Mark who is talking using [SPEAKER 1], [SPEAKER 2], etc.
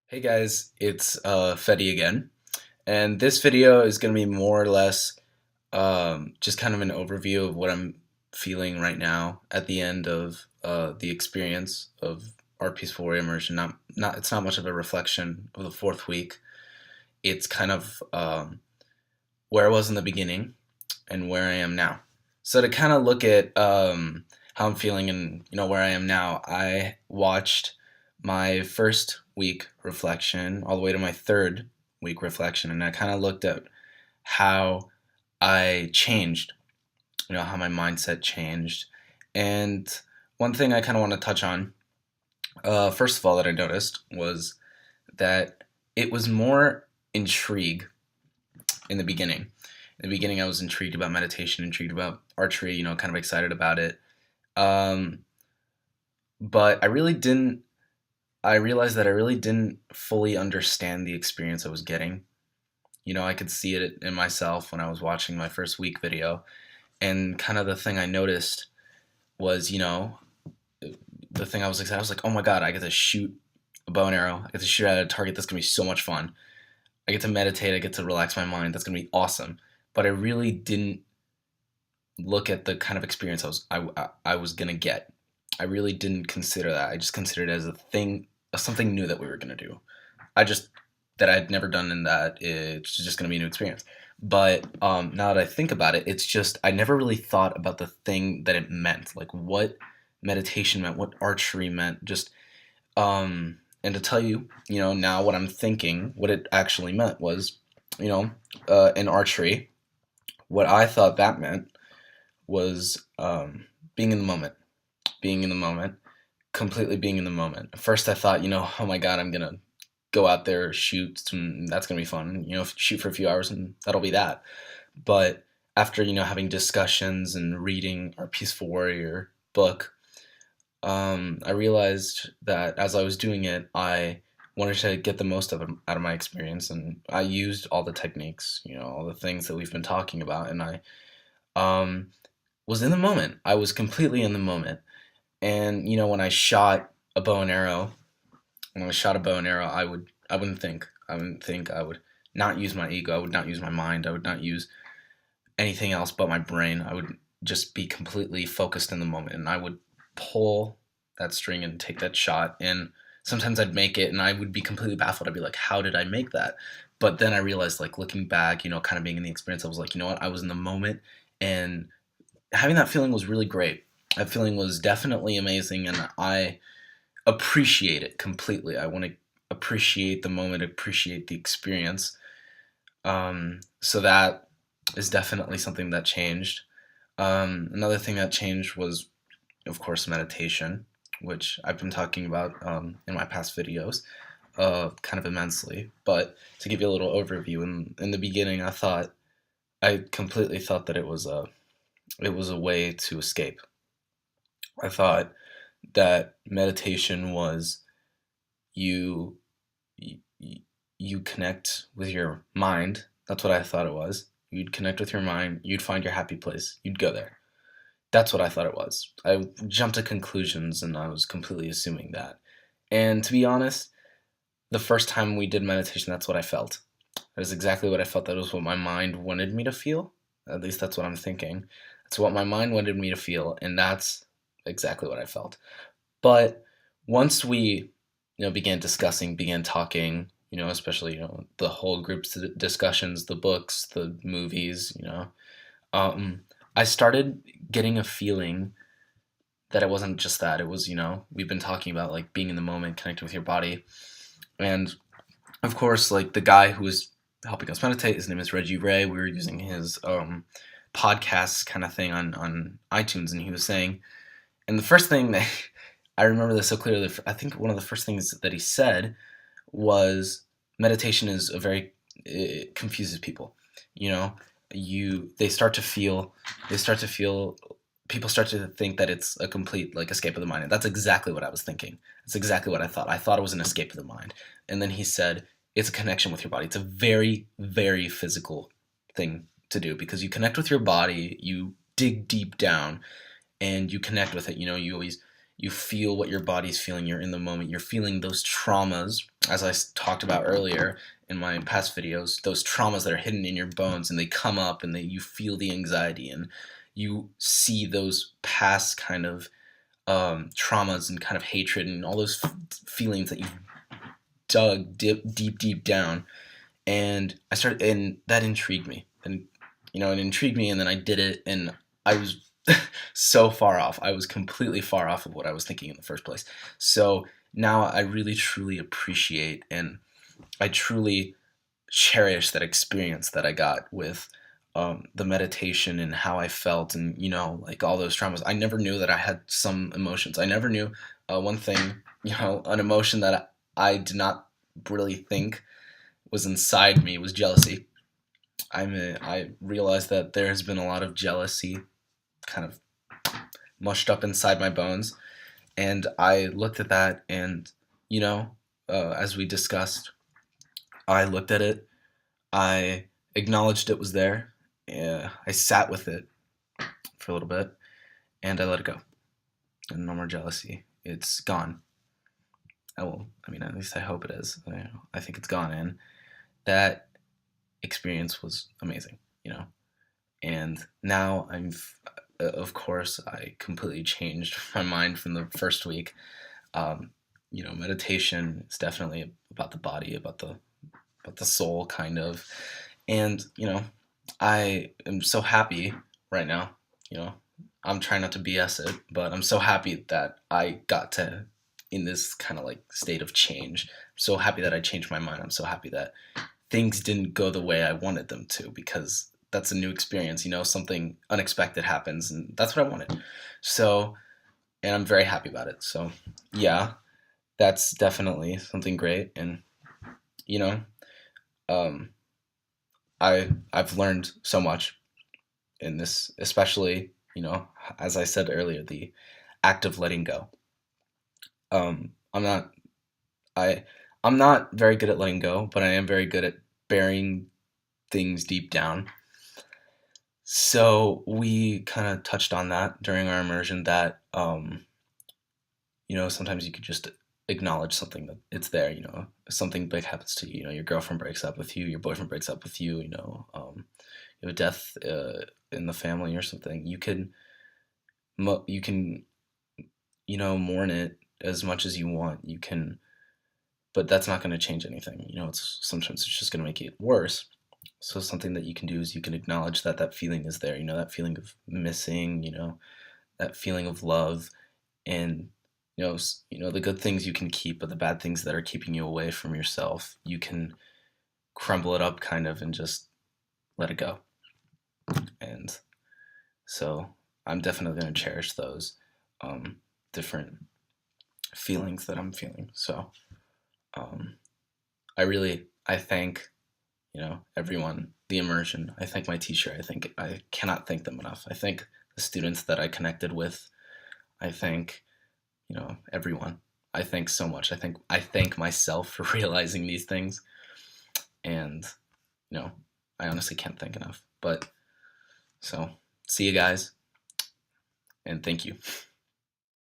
[SPEAKER 1] Hey guys, it's Fetty again, and this video is going to be more or less just kind of an overview of what I'm feeling right now at the end of the experience of our Peaceful Warrior immersion. It's not much of a reflection of the fourth week. It's kind of where I was in the beginning and where I am now. So to kind of look at how I'm feeling and where I am now, I watched my first week reflection all the way to my third week reflection, and I kind of looked at how I changed, how my mindset changed. And one thing I kind of want to touch on, first of all, that I noticed was that it was more intrigue in the beginning. In the beginning, I was intrigued about meditation, intrigued about archery, kind of excited about it. Um, but I realized that I really didn't fully understand the experience I was getting. I could see it in myself when I was watching my first week video. And kind of the thing I noticed was, the thing I was excited, I was like, oh my God, I get to shoot a bow and arrow. I get to shoot at a target. That's going to be so much fun. I get to meditate. I get to relax my mind. That's going to be awesome. But I really didn't look at the kind of experience I was going to get. I really didn't consider that. I just considered it as a thing, something new that we were going to do. I just that I'd never done, and that it's just going to be a new experience. But now that I think about it, it's just I never really thought about the thing that it meant, like what meditation meant, what archery meant. Just and to tell you, now what I'm thinking, what it actually meant was, in archery, what I thought that meant was being in the moment, being in the moment, completely being in the moment. At first, I thought, oh my God, I'm gonna go out there, shoot, and that's gonna be fun. Shoot for a few hours, and that'll be that. But after having discussions and reading our Peaceful Warrior book, I realized that as I was doing it, I wanted to get the most of it out of my experience, and I used all the techniques, all the things that we've been talking about, and I um, was in the moment. I was completely in the moment, and when I shot a bow and arrow, I wouldn't think. I would not use my ego. I would not use my mind. I would not use anything else but my brain. I would just be completely focused in the moment, and I would pull that string and take that shot. And sometimes I'd make it, and I would be completely baffled. I'd be like, "How did I make that?" But then I realized, like looking back, kind of being in the experience, I was like, you know what? I was in the moment, and having that feeling was really great. That feeling was definitely amazing, and I appreciate it completely. I want to appreciate the moment, appreciate the experience. So that is definitely something that changed. Another thing that changed was, of course, meditation, which I've been talking about in my past videos, kind of immensely. But to give you a little overview, in the beginning, I completely thought that it was a way to escape. I thought that meditation was you you, you connect with your mind. That's what I thought it was. You'd connect with your mind, you'd find your happy place, you'd go there. That's what I thought it was. I jumped to conclusions and I was completely assuming that. And to be honest, the first time we did meditation, that's what I felt. That is exactly what I felt. That was what my mind wanted me to feel. At least that's what I'm thinking. That's what my mind wanted me to feel, and that's exactly what I felt. But once we, began discussing, began talking, especially, the whole group's discussions, the books, the movies, um, I started getting a feeling that it wasn't just that. It was, we've been talking about like being in the moment, connecting with your body. And of course, like the guy who was helping us meditate, his name is Reggie Ray. We were using his podcast kind of thing on iTunes, and he was saying, and the first thing that I remember this so clearly, I think one of the first things that he said was meditation is a very, it confuses people. You know, they start to feel, people start to think that it's a complete like escape of the mind. And that's exactly what I was thinking. That's exactly what I thought. I thought it was an escape of the mind. And then he said, it's a connection with your body. It's a very, very physical thing to do because you connect with your body, you dig deep down and you connect with it. You always, you feel what your body's feeling, you're in the moment, you're feeling those traumas, as I talked about earlier in my past videos, those traumas that are hidden in your bones, and they come up, and you feel the anxiety, and you see those past kind of traumas and kind of hatred and all those feelings that you've dug deep down. And I started, and that intrigued me, and it intrigued me, and then I did it, and I was so far off. I was completely far off of what I was thinking in the first place. So now I really truly appreciate, and I truly cherish that experience that I got with the meditation and how I felt, and like all those traumas. I never knew that I had some emotions. I never knew one thing, an emotion that I did not really think was inside me was jealousy. I realized that there has been a lot of jealousy kind of mushed up inside my bones, and I looked at that, and as we discussed, I looked at it, I acknowledged it was there, I sat with it for a little bit, and I let it go. And no more jealousy. It's gone. At least I hope it is. I think it's gone, and that experience was amazing, and now of course, I completely changed my mind from the first week. Meditation is definitely about the body, about the soul, kind of. And I am so happy right now. I'm trying not to BS it, but I'm so happy that I got to in this kind of like state of change. I'm so happy that I changed my mind. I'm so happy that things didn't go the way I wanted them to, because that's a new experience. Something unexpected happens, and that's what I wanted. So, and I'm very happy about it. So, yeah, that's definitely something great. And you know, um, I've learned so much in this, especially as I said earlier, the act of letting go. I'm not I I'm not very good at letting go, but I am very good at burying things deep down. So we kind of touched on that during our immersion, that sometimes you could just acknowledge something, that it's there. Something big happens to you. Your girlfriend breaks up with you, your boyfriend breaks up with you. You have a death in the family or something. You can mourn it as much as you want. You can, but that's not going to change anything. Sometimes it's just going to make it worse. So something that you can do is you can acknowledge that that feeling is there. That feeling of missing. That feeling of love, and the good things you can keep, but the bad things that are keeping you away from yourself, you can crumble it up, kind of, and just let it go. And so I'm definitely going to cherish those different feelings that I'm feeling. So I thank everyone, the immersion. I thank my teacher. I cannot thank them enough. I thank the students that I connected with. I thank everyone. I thank so much. I thank myself for realizing these things, and I honestly can't thank enough. But so see you guys, and thank you.